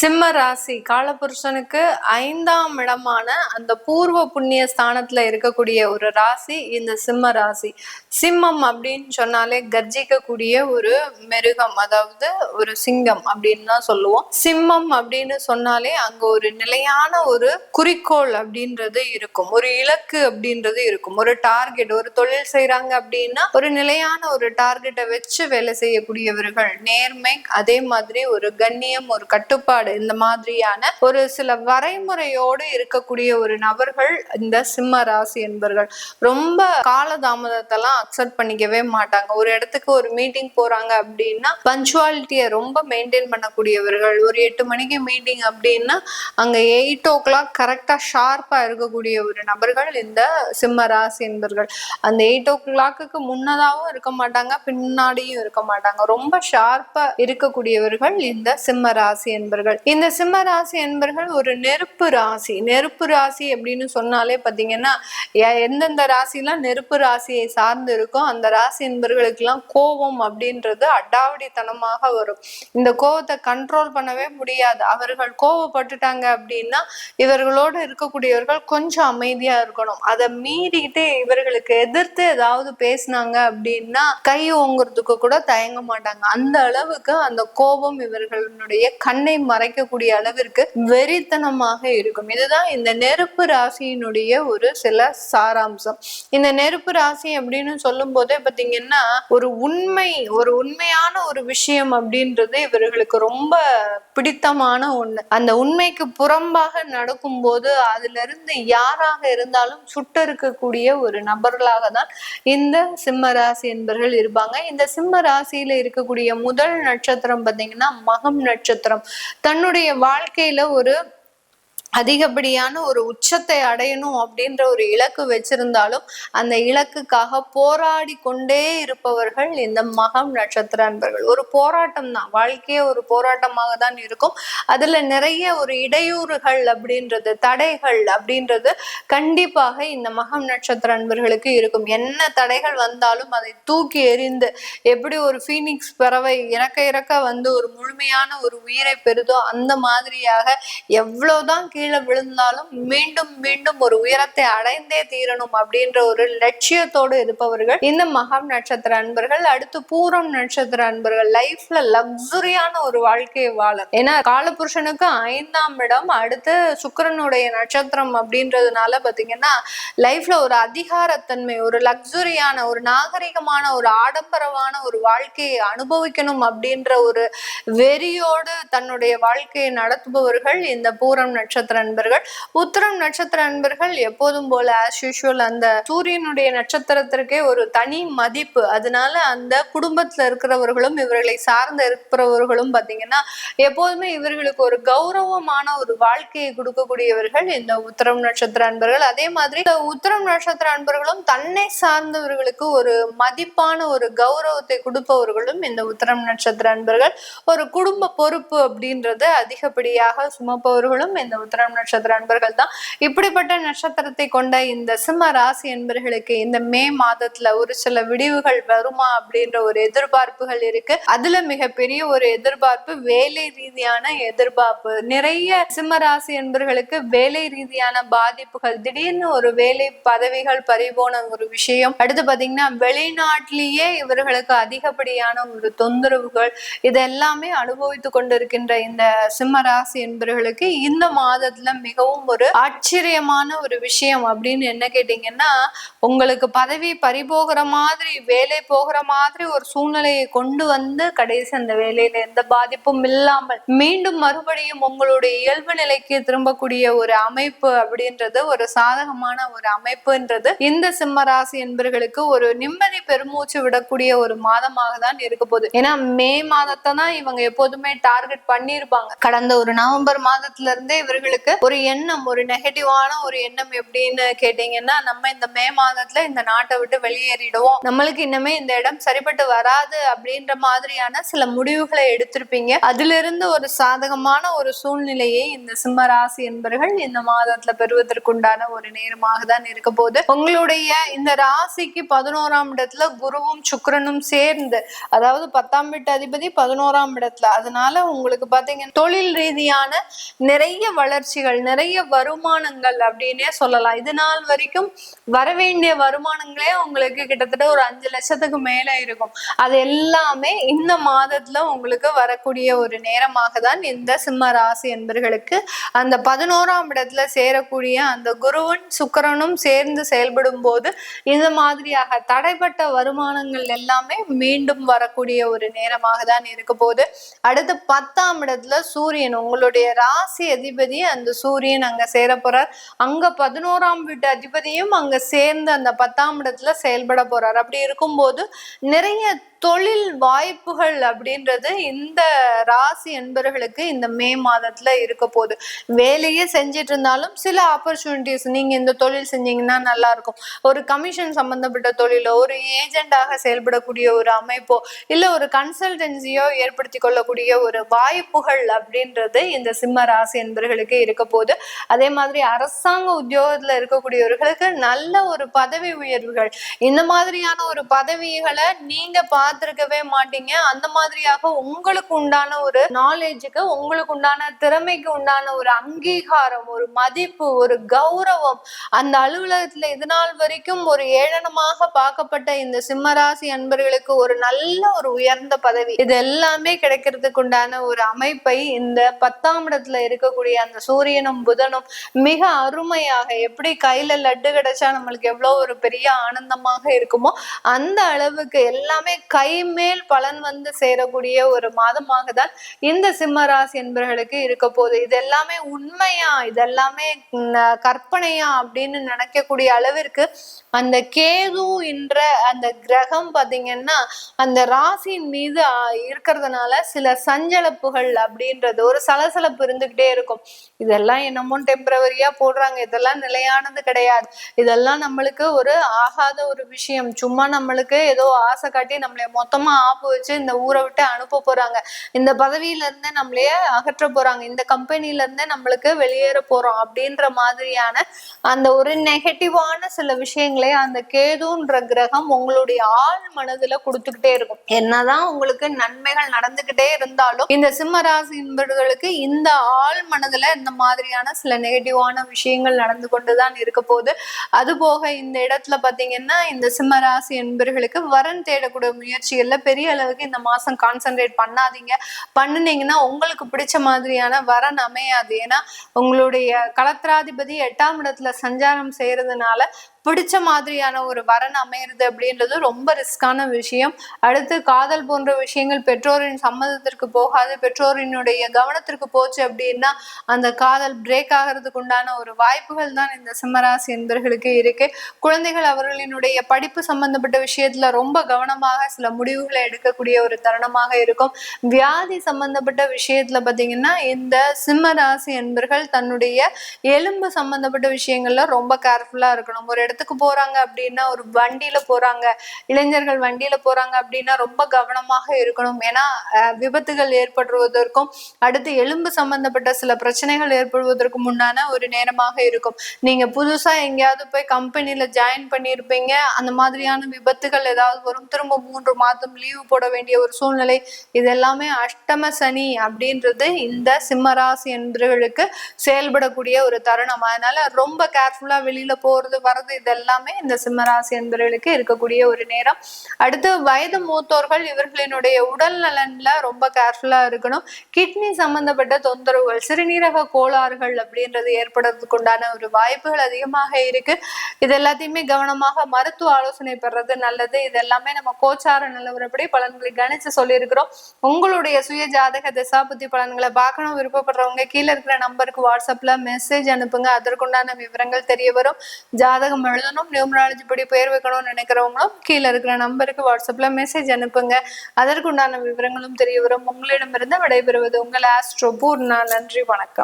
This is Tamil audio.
சிம்ம ராசி காலபுருஷனுக்கு 5ஆம் இடமான அந்த பூர்வ புண்ணிய ஸ்தானத்துல இருக்கக்கூடிய ஒரு ராசி இந்த சிம்ம ராசி. சிம்மம் அப்படின்னு சொன்னாலே கர்ஜிக்கக்கூடிய ஒரு மிருகம், அதாவது ஒரு சிங்கம் அப்படின்னு தான் சொல்லுவோம். சிம்மம் அப்படின்னு சொன்னாலே அங்க ஒரு நிலையான ஒரு குறிக்கோள் அப்படின்றது இருக்கும், ஒரு இலக்கு அப்படின்றது இருக்கும், ஒரு டார்கெட். ஒரு தொழில் செய்யறாங்க அப்படின்னா ஒரு நிலையான ஒரு டார்கெட்டை வச்சு வேலை செய்யக்கூடியவர்கள், நேர்மை, அதே மாதிரி ஒரு கண்ணியம், ஒரு கட்டுப்பாடு, இந்த மாதிரியான ஒரு சில வரைமுறையோடு இருக்கக்கூடிய ஒரு நபர்கள் இந்த சிம்ம ராசி என்பர்கள். ரொம்ப காலதாமதத்தெல்லாம் அக்செப்ட் பண்ணிக்கவே மாட்டாங்க. ஒரு இடத்துக்கு ஒரு மீட்டிங் போறாங்க அப்படின்னா பஞ்சுவாலிட்டியை ரொம்ப மெயின்டைன் பண்ணக்கூடியவர்கள். ஒரு 8 மணிக்கு மீட்டிங் அப்படின்னா அங்க 8 o'clock கரெக்டா ஷார்ப்பா இருக்கக்கூடிய ஒரு நபர்கள் இந்த சிம்ம ராசி என்பர்கள். அந்த 8 o'clock முன்னதாகவும் இருக்க மாட்டாங்க, பின்னாடியும் இருக்க மாட்டாங்க. ரொம்ப ஷார்ப்பா இருக்கக்கூடியவர்கள் இந்த சிம்ம ராசி என்பர்கள். இந்த சிம்ம ராசி என்பர்கள் ஒரு நெருப்பு ராசி. நெருப்பு ராசி அப்படின்னு சொன்னாலே பாத்தீங்கன்னா எந்தெந்த ராசிலாம் நெருப்பு ராசியை சார்ந்து இருக்கோ அந்த ராசி என்பர்களுக்கு எல்லாம் கோபம் அப்படின்றது அடாவடித்தனமாக வரும். இந்த கோபத்தை கண்ட்ரோல் பண்ணவே முடியாது. அவர்கள் கோபப்பட்டுட்டாங்க அப்படின்னா இவர்களோடு இருக்கக்கூடியவர்கள் கொஞ்சம் அமைதியா இருக்கணும். அதை மீறிட்டு இவர்களுக்கு எதிர்த்து ஏதாவது பேசினாங்க அப்படின்னா கை ஓங்குறதுக்கு கூட தயங்க மாட்டாங்க. அந்த அளவுக்கு அந்த கோபம் இவர்களுடைய கண்ணை மறைக்கக்கூடிய அளவிற்கு வெறித்தனமாக இருக்கும். இதுதான் இந்த நெருப்பு ராசியினுடைய ஒரு சில சாராம்சம். இந்த நெருப்பு ராசி அப்படின்னு சொல்லும் போதே பாத்தீங்கன்னா ஒரு உண்மையான ஒரு விஷயம் அப்படின்றது இவர்களுக்கு ரொம்ப பிடித்தமான ஒண்ணு. அந்த உண்மைக்கு புறம்பாக நடக்கும் போது அதுல இருந்து யாராக இருந்தாலும் சுட்டறுக்கக்கூடிய ஒரு நபர்களாக தான் இந்த சிம்ம ராசி என்பர்கள் இருப்பாங்க. இந்த சிம்ம ராசியில இருக்கக்கூடிய முதல் நட்சத்திரம் பாத்தீங்கன்னா மகம் நட்சத்திரம். தன்னுடைய வாழ்க்கையில ஒரு அதிகப்படியான ஒரு உச்சத்தை அடையணும் அப்படின்ற ஒரு இலக்கு வச்சிருந்தாலும் அந்த இலக்குக்காக போராடி கொண்டே இருப்பவர்கள் இந்த மகம் நட்சத்திர அன்பர்கள். ஒரு போராட்டம் தான், வாழ்க்கையே ஒரு போராட்டமாக தான் இருக்கும். அதுல நிறைய ஒரு இடையூறுகள் அப்படின்றது, தடைகள் அப்படின்றது கண்டிப்பாக இந்த மகம் நட்சத்திர அன்பர்களுக்கு இருக்கும். என்ன தடைகள் வந்தாலும் அதை தூக்கி எறிந்து, எப்படி ஒரு ஃபீனிக்ஸ் பறவை இறக்க வந்து ஒரு முழுமையான ஒரு உயிரை பெறுதோ அந்த மாதிரியாக எவ்வளவுதான் கீழே விழுந்தாலும் மீண்டும் மீண்டும் ஒரு உயரத்தை அடைந்தே தீரணும் அப்படின்ற ஒரு லட்சியத்தோடு இருப்பவர்கள் இந்த மகம் நட்சத்திர அன்பர்கள். அடுத்து பூரம் நட்சத்திர அன்பர்கள். லைஃப்ல லக்ஸுரியான ஒரு வாழ்க்கையை வாழ, ஏன்னா காலபுருஷனுக்கு 5ஆம் இடம், அடுத்து சுக்கிரனுடைய நட்சத்திரம் அப்படின்றதுனால பாத்தீங்கன்னா லைஃப்ல ஒரு அதிகாரத்தன்மை, ஒரு லக்ஸுரியான, ஒரு நாகரிகமான, ஒரு ஆடம்பரமான ஒரு வாழ்க்கையை அனுபவிக்கணும் அப்படின்ற ஒரு வெறியோடு தன்னுடைய வாழ்க்கையை நடத்துபவர்கள் இந்த பூரம் நட்சத்திர அன்பர்கள். உத்திரம் நட்சத்திர அன்பர்கள் எப்போதும் போல ஆஸ் யூஷுவல் அந்த சூரியனுடைய நட்சத்திரத்திற்கே ஒரு தனி மதிப்பு. அதனால அந்த குடும்பத்துல இருக்கிறவர்களும் இவர்களை சார்ந்து இருக்கிறவர்களும் பாத்தீங்கன்னா எப்போதுமே இவர்களுக்கு ஒரு கௌரவமான ஒரு வாழ்க்கையை கொடுக்கக்கூடியவர்கள் இந்த உத்திரம் நட்சத்திர அன்பர்கள். அதே மாதிரி உத்திரம் நட்சத்திர அன்பர்களும் தன்னை சார்ந்தவர்களுக்கு ஒரு மதிப்பான ஒரு கௌரவத்தை கொடுப்பவர்களும் இந்த உத்திரம் நட்சத்திர அன்பர்கள். ஒரு குடும்ப பொறுப்பு அப்படின்றது அதிகப்படியாக சுமப்பவர்களும் இந்த உத்திரம் நட்சத்திர அன்பர்கள் தான். இப்படிப்பட்ட நட்சத்திரத்தை கொண்ட இந்த சிம்ம ராசி என்பர்களுக்கு இந்த மே மாதத்துல ஒரு சில விடிவுகள் வருமா அப்படின்ற ஒரு எதிர்பார்ப்புகள் இருக்கு. அதுல மிகப்பெரிய ஒரு எதிர்பார்ப்பு வேலை ரீதியான எதிர்பார்ப்பு. நிறைய சிம்ம ராசி என்பர்களுக்கு வேலை ரீதியான பாதிப்புகள், திடீர்னு ஒரு வேலை பதவிகள் பறிபோன ஒரு விஷயம். அடுத்து பாத்தீங்கன்னா வெளிநாட்டிலேயே இவர்களுக்கு அதிகப்படியான ஒரு தொந்தரவுகள், இதெல்லாமே அனுபவித்து கொண்டிருக்கின்ற இந்த சிம்ம ராசி என்பர்களுக்கு இந்த மாதத்துல மிகவும் ஒரு ஆச்சரியமான ஒரு விஷயம் அப்படின்னு என்ன கேட்டீங்கன்னா, உங்களுக்கு பதவி பறிபோகிற மாதிரி, வேலை போகிற மாதிரி ஒரு சூழ்நிலையை கொண்டு வந்து கடைசி அந்த வேலையில எந்த பாதிப்பும் இல்லாமல் மீண்டும் மறுபடியும் உங்களுடைய இயல்பு நிலைக்கு திரும்பக்கூடிய ஒரு அமைப்பு அப்படின்றது, ஒரு சாதகமான ஒரு அமைப்புன்றது இந்த சிம்ம ராசி என்பர்களுக்கு ஒரு நிம்மதி பெருமூச்சு விடக்கூடிய ஒரு மாதமாக தான் இருக்க போகுது. ஏன்னா மே மாதத்தை தான் இவங்க எப்போதுமே டார்கெட் பண்ணியிருப்பாங்க. கடந்த ஒரு நவம்பர் மாதத்துல இருந்தே இவர்களுக்கு இவர்களுக்கு ஒரு எண்ணம், ஒரு நெகட்டிவான ஒரு எண்ணம் எப்படின்னு கேட்டீங்கன்னா, நம்ம இந்த மே மாதத்துல இந்த நாட்டை விட்டு வெளியேறிடுவோம், நம்மளுக்கு இன்னமே இந்த இடம் சரிப்பட்டு வராது அப்படின்ற மாதிரியான சில முடிவுகளை எடுத்திருப்பீங்க. அதுல இருந்து ஒரு சாதகமான ஒரு சூழ்நிலையை இந்த சிம்ம ராசி என்பவர்கள் இந்த மாதத்துல பெறுவதற்குண்டான ஒரு நேரமாக தான் இருக்க போது. உங்களுடைய இந்த ராசிக்கு 11ஆம் இடத்துல குருவும் சுக்கிரனும் சேர்ந்து, அதாவது 10ஆம் வீட்டு அதிபதி 11ஆம் இடத்துல, அதனால உங்களுக்கு பாத்தீங்கன்னா தொழில் ரீதியான நிறைய வளர்ச்சிகள், நிறைய வருமானங்கள் அப்படின்னே சொல்லலாம். இது நாள் வரைக்கும் வரவேண்டிய வருமானங்களே உங்களுக்கு கிட்டத்தட்ட ஒரு 5 லட்சத்துக்கு மேல இருக்கும். அது எல்லாமே இந்த மாதத்துல உங்களுக்கு வரக்கூடிய ஒரு நேரமாக தான் இந்த சிம்ம ராசி என்பவர்களுக்கு அந்த 11ஆம் இடத்துல சேரக்கூடிய அந்த குருவும் சுக்கிரனும் சேர்ந்து செயல்படும் போது இந்த மாதிரியாக தடைப்பட்ட வருமானங்கள் எல்லாமே மீண்டும் வரக்கூடிய ஒரு நேரமாக தான் இருக்க போது. அடுத்து 10ஆம் இடத்துல சூரியன், உங்களுடைய ராசி அதிபதி அந்த சூரியன் அங்க சேர போறார். அங்க 11ஆம் வீட்டு அதிபதியும் அங்க சேர்ந்து அந்த 10ஆம் இடத்துல செயல்பட போறார். அப்படி இருக்கும்போது நிறைய தொழில் வாய்ப்புகள் அப்படின்றது இந்த ராசி என்பவர்களுக்கு இந்த மே மாதத்துல இருக்க போகுது. வேலையே செஞ்சிட்டு இருந்தாலும் சில ஆப்பர்ச்சுனிட்டிஸ், நீங்க இந்த தொழில் செஞ்சீங்கன்னா நல்லா இருக்கும், ஒரு கமிஷன் சம்பந்தப்பட்ட தொழிலோ, ஒரு ஏஜெண்டாக செயல்படக்கூடிய ஒரு அமைப்போ, இல்ல ஒரு கன்சல்டன்சியோ ஏற்படுத்தி கொள்ளக்கூடிய ஒரு வாய்ப்புகள் அப்படின்றது இந்த சிம்ம ராசி என்பவர்களுக்கு இருக்க போகுது. அதே மாதிரி அரசாங்க உத்தியோகத்துல இருக்கக்கூடியவர்களுக்கு நல்ல ஒரு பதவி உயர்வுகள், இந்த மாதிரியான ஒரு பதவிகளை நீங்க பார்த்திருக்கவே மாட்டீங்க. அந்த மாதிரியாக உங்களுக்கு உண்டான ஒரு நாலேஜுக்கு, உங்களுக்கு உண்டான திறமைக்கு உண்டான ஒரு அங்கீகாரம், ஒரு மதிப்பு, ஒரு கௌரவம் அந்த அலுவலகத்துல இது நாள் வரைக்கும் ஒரு ஏளனமாக பார்க்கப்பட்ட இந்த சிம்மராசி அன்பர்களுக்கு ஒரு நல்ல ஒரு உயர்ந்த பதவி, இது எல்லாமே கிடைக்கிறதுக்கு உண்டான ஒரு அமைப்பை இந்த 10ஆம் இடத்துல இருக்கக்கூடிய அந்த சூரியனும் புதனும் மிக அருமையாக, எப்படி கையில லட்டு கிடைச்சா நம்மளுக்கு எவ்வளவு ஒரு பெரிய ஆனந்தமாக இருக்குமோ அந்த அளவுக்கு எல்லாமே கைமேல் பலன் வந்து சேரக்கூடிய ஒரு மாதமாக தான் இந்த சிம்ம ராசி என்பவர்களுக்கு இருக்க போகுது. இது எல்லாமே உண்மையா, இதெல்லாமே கற்பனையா அப்படின்னு நினைக்கக்கூடிய அளவிற்கு அந்த கேது என்ற அந்த கிரகம் பாத்தீங்கன்னா அந்த ராசியின் மீது இருக்கிறதுனால சில சஞ்சலப்புகள் அப்படின்றது, ஒரு சலசலப்பு இருந்துகிட்டே இருக்கும். இதெல்லாம் என்னமோ டெம்பரவரியா போடுறாங்க, இதெல்லாம் நிலையானது கிடையாது, இதெல்லாம் நம்மளுக்கு ஒரு ஆகாத ஒரு விஷயம், சும்மா நம்மளுக்கு ஏதோ ஆசை காட்டி நம்மளை மொத்தமா ஆப்பு வச்சு இந்த ஊரை விட்டு அனுப்ப போறாங்க, இந்த பதவியில இருந்தே நம்மளையே அகற்ற போறாங்க, இந்த கம்பெனில இருந்தே நம்மளுக்கு வெளியேற போறோம் அப்படின்ற மாதிரியான அந்த ஒரு நெகட்டிவான சில விஷயங்களை அந்த கேதுன்ற கிரகம் உங்களுடைய ஆள் மனதுல கொடுத்துக்கிட்டே இருக்கும். என்னதான் உங்களுக்கு நன்மைகள் நடந்துகிட்டே இருந்தாலும் இந்த சிம்ம ராசி என்பவர்களுக்கு இந்த ஆள் மனதுல இந்த மாதிரியான சில நெகட்டிவான விஷயங்கள் நடந்து கொண்டுதான் இருக்க போகுது. அது போக இந்த இடத்துல பாத்தீங்கன்னா இந்த சிம்ம ராசி என்பவர்களுக்கு வரன் தேடக்கூடிய முயற்சிகள்ல பெரிய அளவுக்கு இந்த மாசம் கான்சென்ட்ரேட் பண்ணாதீங்க. பண்ணுனீங்கன்னா உங்களுக்கு பிடிச்ச மாதிரியான வரன் அமையாது. ஏன்னா உங்களுடைய களத்திராதிபதி 8ஆம் இடத்துல சஞ்சாரம் செய்யறதுனால பிடிச்ச மாதிரியான ஒரு வரன் அமையிறது அப்படின்றது ரொம்ப ரிஸ்கான விஷயம். அடுத்து காதல் போன்ற விஷயங்கள் பெற்றோரின் சம்மதத்திற்கு போகாது, பெற்றோரினுடைய கவனத்திற்கு போச்சு அப்படின்னா அந்த காதல் பிரேக் ஆகிறதுக்கு உண்டான ஒரு வாய்ப்புகள் தான் இந்த சிம்மராசி என்பவர்களுக்கு இருக்கு. குழந்தைகள் அவர்களினுடைய படிப்பு சம்பந்தப்பட்ட விஷயத்துல ரொம்ப கவனமாக சில முடிவுகளை எடுக்கக்கூடிய ஒரு தருணமாக இருக்கும். வியாதி சம்பந்தப்பட்ட விஷயத்துல பாத்தீங்கன்னா இந்த சிம்ம ராசி என்பவர்கள் தன்னுடைய எலும்பு சம்பந்தப்பட்ட விஷயங்கள்ல ரொம்ப கேர்ஃபுல்லா இருக்கணும். ஒரு இடத்துக்கு போறாங்க அப்படின்னா, ஒரு வண்டியில போறாங்க, இளைஞர்கள் வண்டியில போறாங்க அப்படின்னா ரொம்ப கவனமாக இருக்கணும். ஏன்னா விபத்துகள் ஏற்படுவதற்கும் அடுத்து எலும்பு சம்பந்தப்பட்ட சில பிரச்சனைகள் ஏற்படுவதற்கும் முன்னான ஒரு நேரமாக இருக்கும். நீங்க புதுசா எங்கேயாவது போய் கம்பெனில ஜாயின் பண்ணியிருப்பீங்க, அந்த மாதிரியான விபத்துகள் ஏதாவது வரும், திரும்ப 3 மாதம் லீவு போட வேண்டிய ஒரு சூழ்நிலை, இது எல்லாமே அஷ்டம சனி அப்படின்றது இந்த சிம்மராசி என்பவர்களுக்கு செயல்படக்கூடிய ஒரு தருணம். அதனால ரொம்ப கேர்ஃபுல்லா வெளியில போறது வர்றது இதெல்லாமே இந்த சிம்மராசி என்பவர்களுக்கு இருக்கக்கூடிய ஒரு நேரம். அடுத்து வயது மூத்தோர்கள் இவர்களினுடைய உடல் நலன்ல ரொம்ப கேர்ஃபுல்லா இருக்கணும். கிட்னி சம்பந்தப்பட்ட தொந்தரவுகள், சிறுநீரக கோளாறுகள் அப்படின்றது ஏற்படுறதுக்கு உண்டான ஒரு வாய்ப்புகள் அதிகமாக இருக்கு. இது எல்லாத்தையுமே கவனமாக மருத்துவ ஆலோசனை பெறது நல்லது. இது எல்லாமே நம்ம கோச்சார நிலவரப்படி பலன்களை கணிச்சு சொல்லியிருக்கிறோம். உங்களுடைய சுய ஜாதக திசாபுத்தி பலன்களை பார்க்கணும் விருப்பப்படுறவங்க கீழே இருக்கிற நம்பருக்கு வாட்ஸ்அப்ல மெசேஜ் அனுப்புங்க. அதற்குண்டான விவரங்கள் தெரிய வரும். ஜாதகம் எழுதணும், நியூமராலஜி படி பெயர் வைக்கணும்னு நினைக்கிறவங்களும் கீழே இருக்கிற நம்பருக்கு வாட்ஸ்அப்ல மெசேஜ் அனுப்புங்க. அதற்குண்டான விவரங்களும் தெரிய வரும். உங்களிடமிருந்து விடைபெறுவது உங்கள் ஆஸ்ட்ரோ பூர்ணா. நன்றி, வணக்கம்.